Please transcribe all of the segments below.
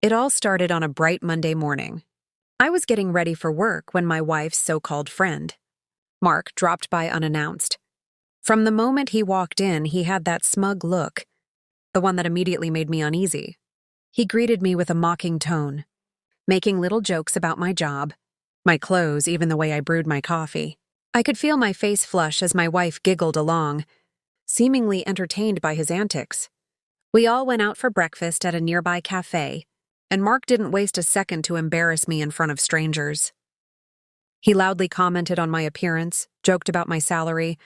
It all started on a bright Monday morning. I was getting ready for work when my wife's so-called friend, Mark, dropped by unannounced. From the moment he walked in, he had that smug look, the one that immediately made me uneasy. He greeted me with a mocking tone, making little jokes about my job, my clothes, even the way I brewed my coffee. I could feel my face flush as my wife giggled along, seemingly entertained by his antics. We all went out for breakfast at a nearby cafe, and Mark didn't waste a second to embarrass me in front of strangers. He loudly commented on my appearance, joked about my salary,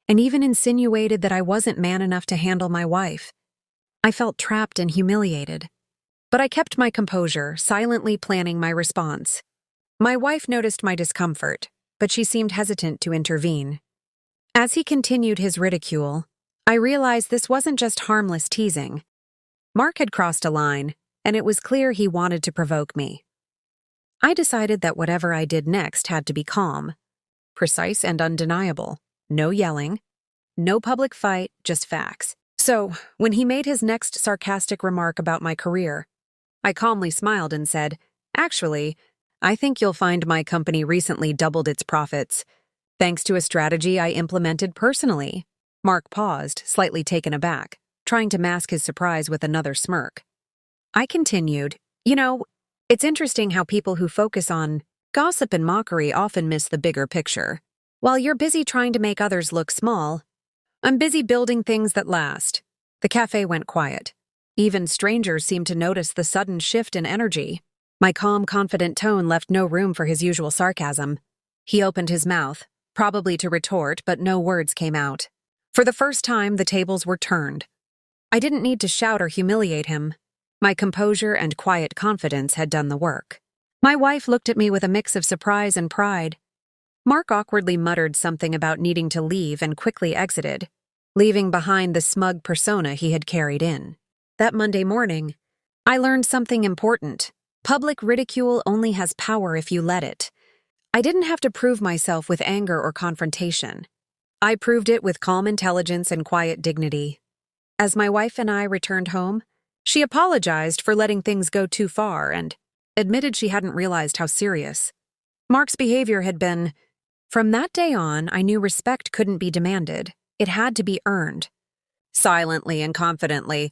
and even insinuated that I wasn't man enough to handle my wife. I felt trapped and humiliated. But I kept my composure, silently planning my response. My wife noticed my discomfort, but she seemed hesitant to intervene. As he continued his ridicule, I realized this wasn't just harmless teasing. Mark had crossed a line, and it was clear he wanted to provoke me. I decided that whatever I did next had to be calm, precise and undeniable. No yelling, no public fight, just facts. So, when he made his next sarcastic remark about my career, I calmly smiled and said, "Actually, I think you'll find my company recently doubled its profits, thanks to a strategy I implemented personally." Mark paused, slightly taken aback, trying to mask his surprise with another smirk. I continued, It's interesting how people who focus on gossip and mockery often miss the bigger picture. While you're busy trying to make others look small, I'm busy building things that last." The cafe went quiet. Even strangers seemed to notice the sudden shift in energy. My calm, confident tone left no room for his usual sarcasm. He opened his mouth, probably to retort, but no words came out. For the first time, the tables were turned. I didn't need to shout or humiliate him. My composure and quiet confidence had done the work. My wife looked at me with a mix of surprise and pride. Mark awkwardly muttered something about needing to leave and quickly exited, leaving behind the smug persona he had carried in. That Monday morning, I learned something important. Public ridicule only has power if you let it. I didn't have to prove myself with anger or confrontation. I proved it with calm intelligence and quiet dignity. As my wife and I returned home, she apologized for letting things go too far and admitted she hadn't realized how serious Mark's behavior had been. From that day on, I knew respect couldn't be demanded. It had to be earned. Silently and confidently,